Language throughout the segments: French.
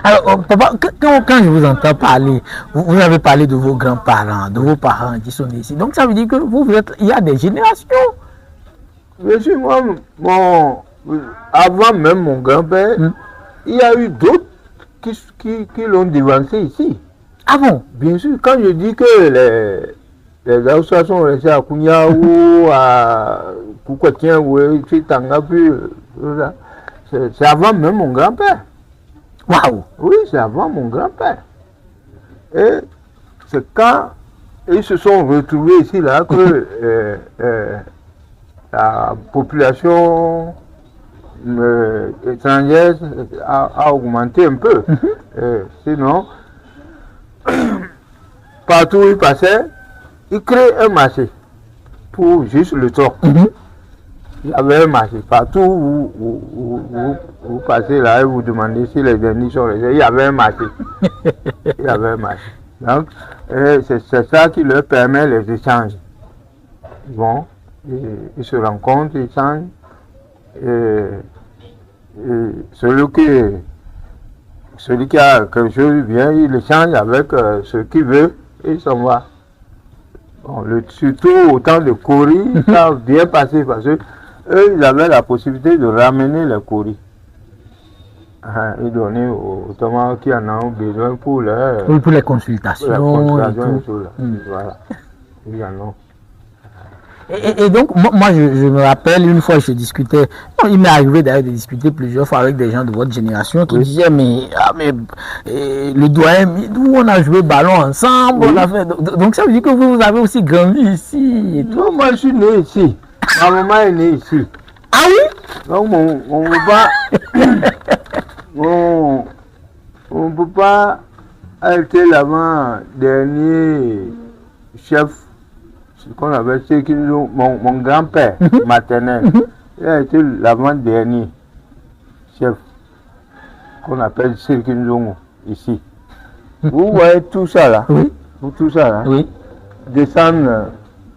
Alors, papa, quand je vous entends parler, vous avez parlé de vos grands-parents, de vos parents qui sont ici. Donc, ça veut dire que il y a des générations. Bien sûr, avant même mon grand-père, il y a eu d'autres qui l'ont devancé ici. Ah bon? Bien sûr, quand je dis que les Haoussa sont restés à Kouniaou, à Koukotien, c'est avant même mon grand-père. Waouh! Oui, c'est avant mon grand-père. Et c'est quand ils se sont retrouvés ici, là, que la population étrangère a augmenté un peu. Sinon, partout où ils passaient, ils créaient un marché pour juste le troc. Il y avait un marché. Partout où vous passez là et vous demandez si les derniers sont restés, il y avait un marché. Il y avait un marché. Donc, c'est ça qui leur permet les échanges. Bon, ils se rencontrent, ils échangent. Et celui qui a quelque chose vient, il échange avec celui qui veut et il s'en va. Bon, surtout au temps de Kori, ça a bien passé parce que eux, ils avaient la possibilité de ramener les Kori. Et donner aux Thomas qui en ont besoin pour les consultations. Et tout là. Voilà. Ils en ont. Et donc, moi je me rappelle, une fois je discutais, il m'est arrivé d'ailleurs de discuter plusieurs fois avec des gens de votre génération qui disaient, le doyen, nous on a joué ballon ensemble, on a fait, donc ça veut dire que vous avez aussi grandi ici et tout. Non, moi je suis né ici, ma maman est née ici. Ah oui? Donc on ne peut pas être l'avant-dernier chef. Ce qu'on appelle mon grand-père maternel, il a été l'avant-dernier chef qu'on appelle Sirkinzongo ici. Vous voyez tout ça là, tout ça là, descendre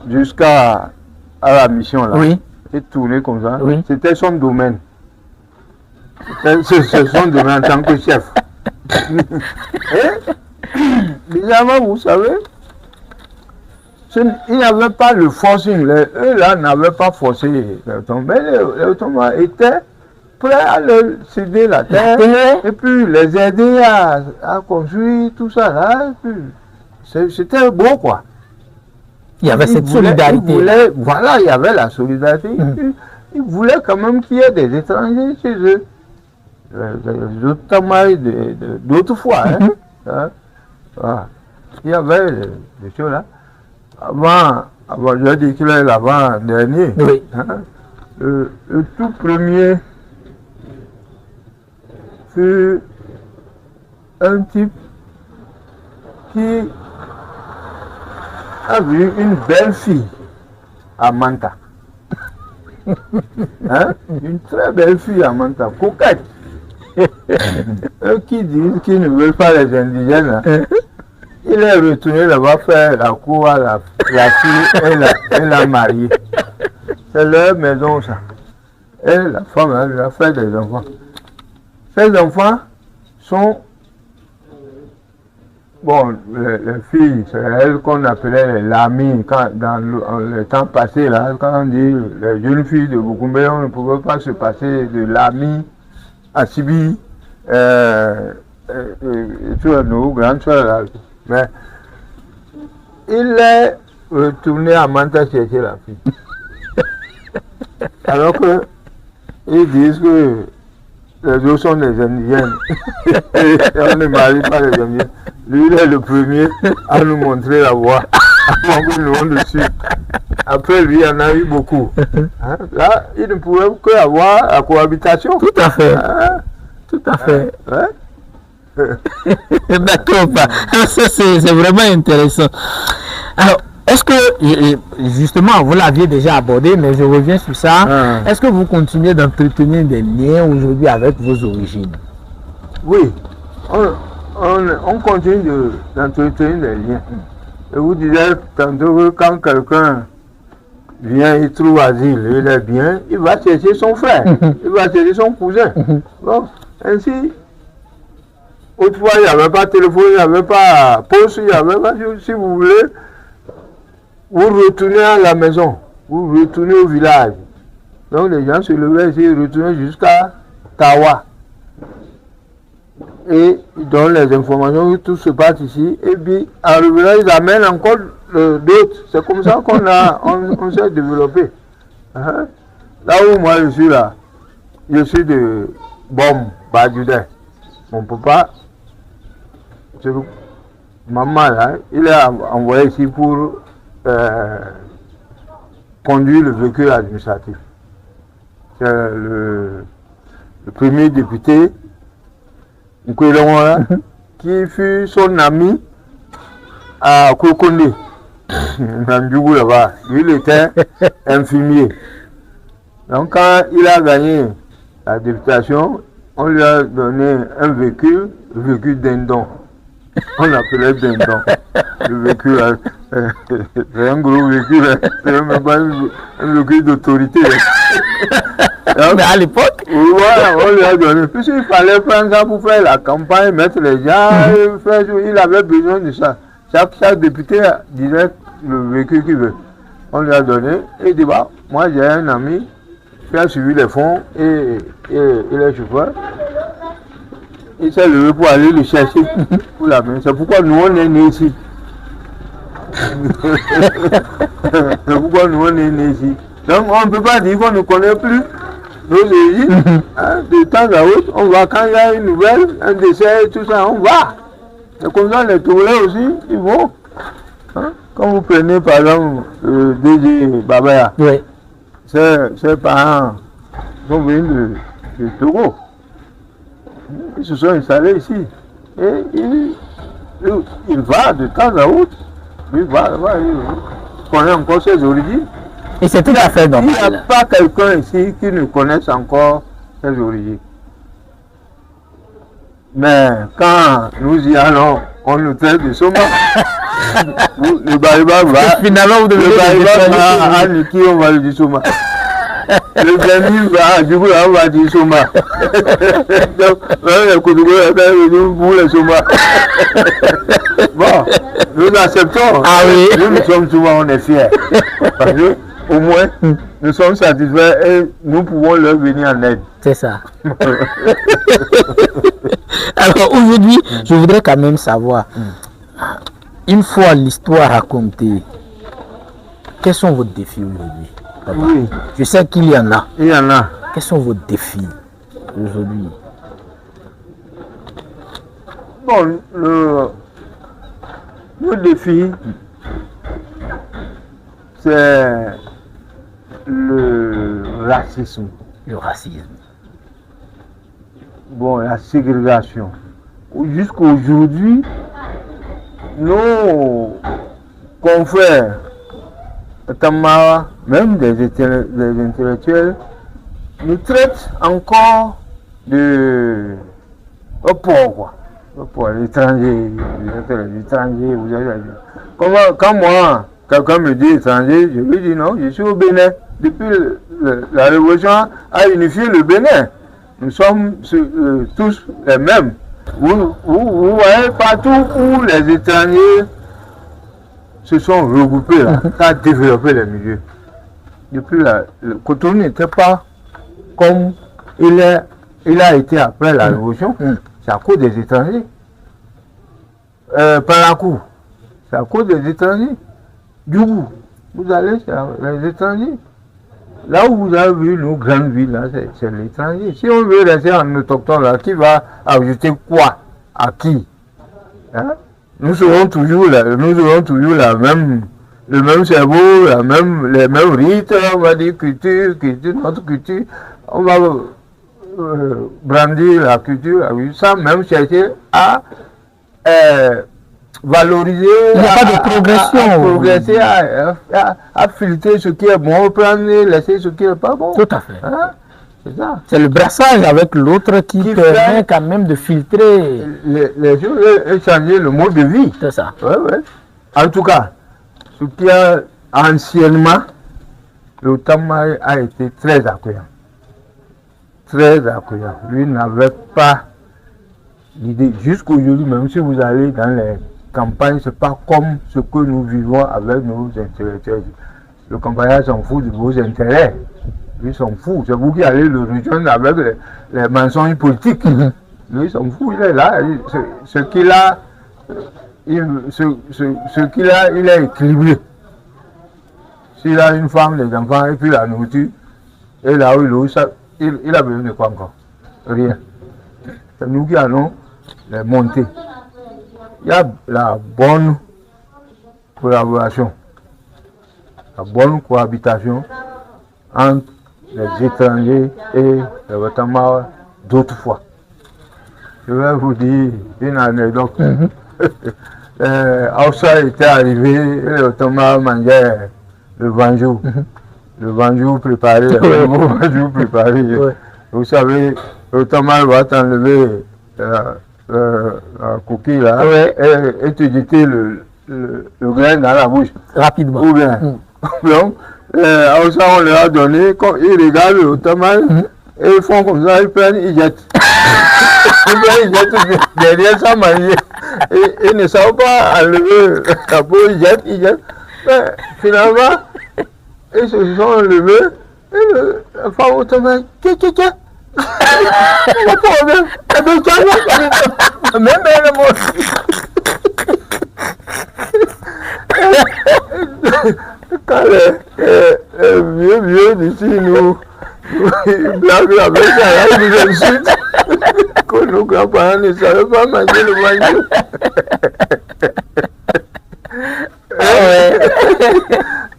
jusqu'à la mission là, et tourner comme ça, c'était son domaine. C'est son domaine en tant que chef. Et bizarrement, vous savez, il n'avait pas le forcing, eux là n'avaient pas forcé les Ottomans, mais les Ottomans étaient prêts à leur céder la terre et puis les aider à construire tout ça là. C'était beau quoi. Il y avait cette solidarité. Voilà, il y avait la solidarité. Ils voulaient quand même qu'il y ait des étrangers chez eux. Les Ottomans d'autres fois. Voilà. Il y avait des choses là. Avant je dis qu'il est l'avant-dernier. Le tout premier fut un type qui a vu une belle fille à Manta. Une très belle fille à Manta, coquette. Eux qui disent qu'ils ne veulent pas les indigènes. Il est retourné là-bas faire la cour à la fille et la mariée. C'est leur maison ça. Et la femme, elle a fait des enfants. Ces enfants sont... Bon, les filles, c'est elles qu'on appelait les lamis. Dans le temps passé, là, quand on dit les jeunes filles de Boukoumbe, on ne pouvait pas se passer de lami à Sibi, nos grandes soeurs là. Mais il est retourné à Manta chercher la fille. Alors que ils disent que les autres sont des indigènes. Et on ne marie pas les indigènes. Lui, il est le premier à nous montrer la voie. Avant que nous on dessus. Après lui, il y en a eu beaucoup. Là, il ne pouvait qu'avoir la cohabitation. Tout à fait. Tout à fait. D'accord, ça c'est vraiment intéressant. Alors, est-ce que, justement, vous l'aviez déjà abordé, mais je reviens sur ça, est-ce que vous continuez d'entretenir des liens aujourd'hui avec vos origines? Oui, on continue d'entretenir des liens. Je vous disais tantôt que quand quelqu'un vient, il trouve asile, il est bien, il va chercher son frère, il va chercher son cousin. Bon, ainsi, Autrefois, il n'y avait pas de téléphone, il n'y avait pas de poste, il n'y avait pas. Si vous voulez, vous retournez à la maison, vous retournez au village. Donc les gens se levaient ici, ils retournaient jusqu'à Tawa. Et ils donnent les informations, tout se passe ici. Et puis, en revenant, ils amènent encore d'autres. C'est comme ça on s'est développé. Hein? Là où moi je suis là, je suis de Bom, Badjudin. Mon papa, maman là, il est envoyé ici pour conduire le véhicule administratif. C'est le premier député qui fut son ami à Kokonde, dans Djougou là-bas. Lui, il était infirmier. Donc, quand il a gagné la députation, on lui a donné un véhicule, le véhicule Dindon. On l'appelait Dindon. Le véhicule, c'est un gros véhicule, c'est même pas un véhicule d'autorité. Mais à l'époque, voilà, on lui a donné. Puisqu'il fallait prendre ça pour faire la campagne, mettre les gens, il avait besoin de ça. Chaque député disait le véhicule qu'il veut. On lui a donné et il dit bah, moi j'ai un ami qui a suivi les fonds et il est chauffeur. Il s'est levé pour aller le chercher pour la main. C'est pourquoi nous on est nés ici. C'est pourquoi nous on est nés ici. Donc on ne peut pas dire qu'on ne connaît plus nos origines. Hein, de temps à autre, on va quand il y a une nouvelle, un décès, tout ça, on va. C'est comme ça les Togolais aussi, ils vont. Hein? Quand vous prenez par exemple le DG Babaya, oui. Ses parents sont venus de Togo. Ils se sont installés ici. Et il va de temps à autre. Il connaît encore ses origines. Et c'est tout à fait normal. Il n'y a pas quelqu'un ici qui ne connaisse encore ses origines. Mais quand nous y allons, on nous traite de Soma. Le Bariba va. Finalement, vous devez à Niki, on va le dire Soma. Le Bénin va, du coup, on va dire Soma. Donc, les Koutoukou, vous les Soma. Bon, nous acceptons. Ah oui. Nous sommes souvent, on est fiers. Parce que, au moins, nous sommes satisfaits et nous pouvons leur venir en aide. C'est ça. Alors aujourd'hui, je voudrais quand même savoir, une fois l'histoire racontée, quels sont vos défis aujourd'hui? Oui. Je sais qu'il y en a. Il y en a. Quels sont vos défis aujourd'hui? Bon, le défi, c'est le racisme. Le racisme. Bon, la ségrégation. Jusqu'aujourd'hui, nos confrères, même des intellectuels, nous traitent encore de pauvres. Pour l'étranger, vous avez quand moi, quelqu'un me dit étranger, je lui dis non, je suis au Bénin. Depuis la Révolution a unifié le Bénin. Nous sommes tous les mêmes. Vous voyez partout où les étrangers se sont regroupés là, ça a développé les milieux. Depuis le Cotonou n'était pas comme il a été après la Révolution. C'est à cause des étrangers. Parakou, c'est à cause des étrangers. Djougou, vous allez, c'est les étrangers. Là où vous avez vu nos grandes villes, là, c'est l'étranger. Si on veut rester en autochtone, là, qui va ajouter quoi à qui? Hein? Nous serons toujours le même cerveau, les mêmes rites, on va dire culture, notre culture. On va brandir la culture, sans même chercher à valoriser, il n'y a pas de progression. À progresser, à filtrer ce qui est bon, prendre et laisser ce qui n'est pas bon. Tout à fait. Hein? C'est ça. C'est le brassage avec l'autre qui permet quand même de filtrer les choses et changer le mode de vie. C'est ça. Ouais, ouais. En tout cas, ce qui a anciennement, le Tamari a été très accueillant. Très accueillant. Lui n'avait pas l'idée. Jusqu'aujourd'hui, même si vous allez dans les campagnes, c'est pas comme ce que nous vivons avec nos intellectuels. Le campagnard s'en fout de vos intérêts. Lui s'en fout. C'est vous qui allez le rejoindre avec les mensonges politiques. Lui s'en fout, il est là. Ce qu'il a, il est équilibré. S'il a une femme, des enfants et puis la nourriture, et là où il a besoin de quoi encore? Rien. C'est nous qui allons les monter. Il y a la bonne collaboration, la bonne cohabitation entre les étrangers et les Watamars d'autrefois. Je vais vous dire une anecdote. Aoussa était arrivé et les Watamars mangeaient le banjou. Le banjou préparé, le mot banjou préparé. Vous savez, le Watamars va t'enlever la coquille là et te jeter le grain dans la bouche. Rapidement. Ou bien. Donc, Aoussa, on leur a donné, quand ils regardent le Watamars, et ils font comme ça, ils prennent, ils jettent. Ils jettent derrière sans manger. Et ils ne savent pas enlever la peau, ils jettent. Mais finalement, ils se sont enlevés. Et la femme Watamars, tiens. Pas problème. Même elle est morte. Quand les vieux d'ici nous blaguent avec ça, ils nous insultent. Que nos grands-parents ne savaient pas manger le banjou.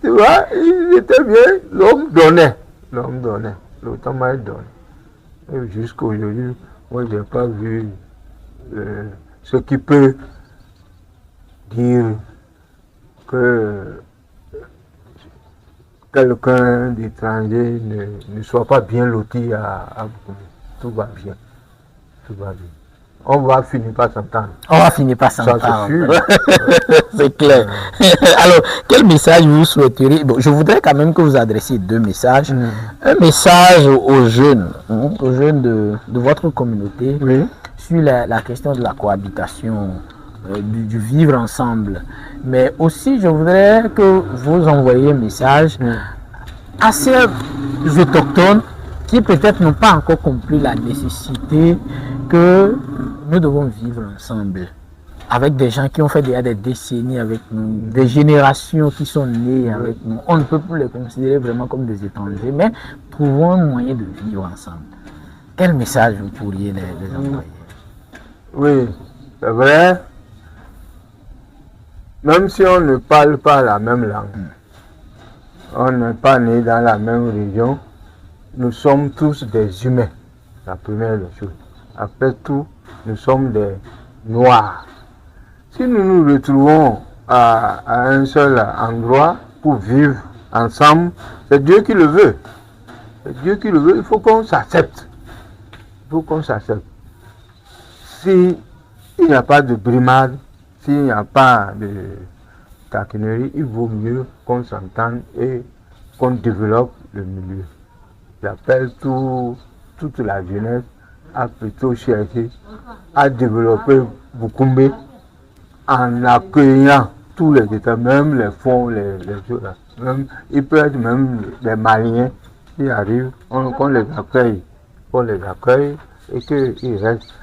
Tu vois, il était bien, l'homme donnait. Le Watamars donnait. Jusqu'à aujourd'hui, moi je n'ai pas vu ce qui peut dire que quelqu'un d'étranger ne soit pas bien loti à Bukumbé. Tout va bien. On va finir par s'entendre. Ça, c'est clair. Alors, quel message vous souhaiteriez? Bon, je voudrais quand même que vous adressiez deux messages. Un message aux jeunes de votre communauté sur la question de la cohabitation, du vivre ensemble. Mais aussi, je voudrais que vous envoyiez un message à ces autochtones qui peut-être n'ont pas encore compris la nécessité que nous devons vivre ensemble avec des gens qui ont fait déjà des décennies avec nous, des générations qui sont nées avec nous. On ne peut plus les considérer vraiment comme des étrangers, mais trouvons un moyen de vivre ensemble. Quel message vous pourriez les envoyer? Oui, c'est vrai. Même si on ne parle pas la même langue, on n'est pas né dans la même région, nous sommes tous des humains, la première des choses. Après tout, nous sommes des noirs. Si nous nous retrouvons à un seul endroit pour vivre ensemble, c'est Dieu qui le veut. C'est Dieu qui le veut, il faut qu'on s'accepte. S'il n'y a pas de brimade, s'il n'y a pas de taquinerie, il vaut mieux qu'on s'entende et qu'on développe le milieu. J'appelle toute la jeunesse à plutôt chercher à développer Bukumbé en accueillant tous les États, même les fonds, les choses. Même, il peut être même des Maliens qui arrivent, qu'on les accueille et qu'ils restent,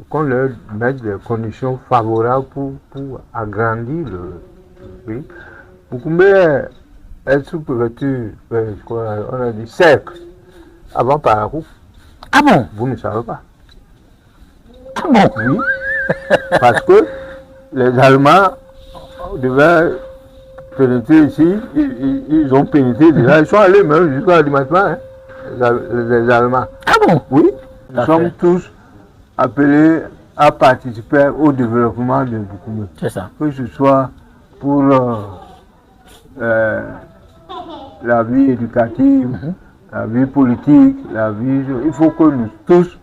qu'on leur mette des conditions favorables pour agrandir le pays. Bukumbé est sous préfecture, je crois, on a dit cercle, avant Parakou. Ah bon? Vous ne savez pas. Ah bon? Oui. Parce que les Allemands devaient pénétrer ici, ils ont pénétré déjà, ils sont allés même jusqu'à l'alimentaire, hein, les Allemands. Ah bon? Oui, nous sommes tous appelés à participer au développement de Bukumbé. C'est ça. Que ce soit pour la vie éducative, la vie politique, la vie... Il faut que nous tous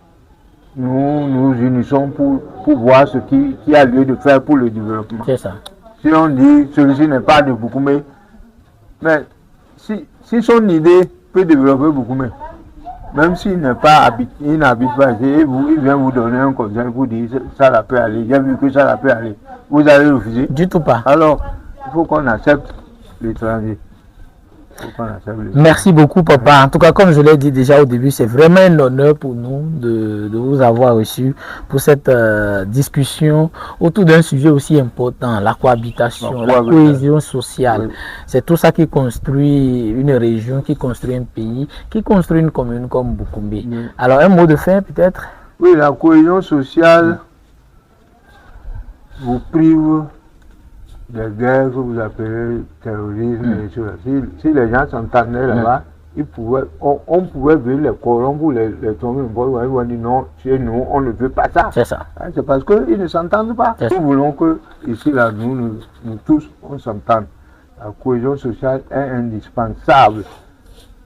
nous unissons pour voir ce qui a lieu de faire pour le développement. C'est ça. Si on dit celui-ci n'est pas de Bukumbé, mais si son idée peut développer Bukumbé, même s'il n'est pas habité, il n'habite pas ici, il vient vous donner un conseil, vous dire ça la peut aller, j'ai vu que ça la peut aller. Vous allez refuser? Du tout pas. Alors, il faut qu'on accepte l'étranger. Merci beaucoup, papa. En tout cas, comme je l'ai dit déjà au début, c'est vraiment un honneur pour nous de vous avoir reçu pour cette discussion autour d'un sujet aussi important, la cohabitation, la cohésion sociale. Oui. C'est tout ça qui construit une région, qui construit un pays, qui construit une commune comme Boukoumbe. Oui. Alors, un mot de fin peut-être? Oui, la cohésion sociale vous prive des guerres que vous appelez terrorisme et tout ça. Si les gens s'entendaient là-bas, on pouvait venir les corrompre ou les tomber. Ils vont dire non, chez nous, on ne veut pas ça. C'est ça. C'est parce qu'ils ne s'entendent pas. Nous voulons que ici, là, nous tous, on s'entende. La cohésion sociale est indispensable.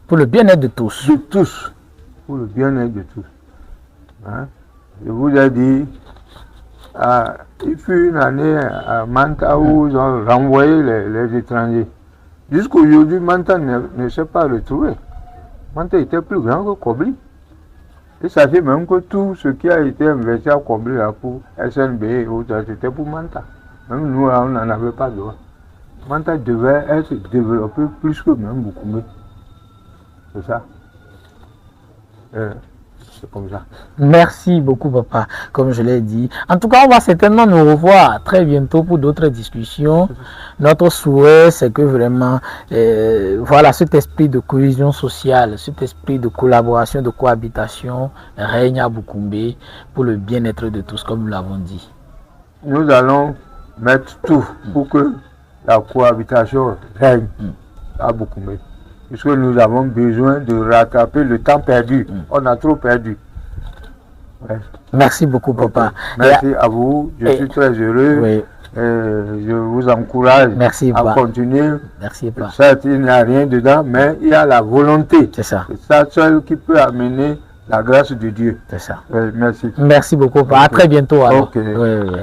Pour le bien-être de tous. De tous. Pour le bien-être de tous. Hein? Je vous ai dit, il fut une année à Manta où ils ont renvoyé les étrangers. Jusqu'aujourd'hui, Manta ne s'est pas retrouvé. Manta était plus grand que Kobli. Et ça fait même que tout ce qui a été investi à Kobli là, pour SNB et autres, c'était pour Manta. Même nous, on n'en avait pas droit. Manta devait être développé plus que même Boukoumbe. C'est ça. C'est comme ça. Merci beaucoup, papa, comme je l'ai dit. En tout cas, on va certainement nous revoir très bientôt pour d'autres discussions. Notre souhait, c'est que vraiment, voilà, cet esprit de cohésion sociale, cet esprit de collaboration, de cohabitation règne à Boukoumbe pour le bien-être de tous, comme nous l'avons dit. Nous allons mettre tout pour que la cohabitation règne à Boukoumbe. Puisque nous avons besoin de rattraper le temps perdu. On a trop perdu. Ouais. Merci beaucoup, papa. Merci à vous. Je suis très heureux. Oui. Je vous encourage à continuer. Merci, papa. Certes, il n'y a rien dedans, mais il y a la volonté. C'est ça. C'est ça seul qui peut amener la grâce de Dieu. C'est ça. Merci. Merci beaucoup, papa. À très bientôt. Alors. Okay. Oui.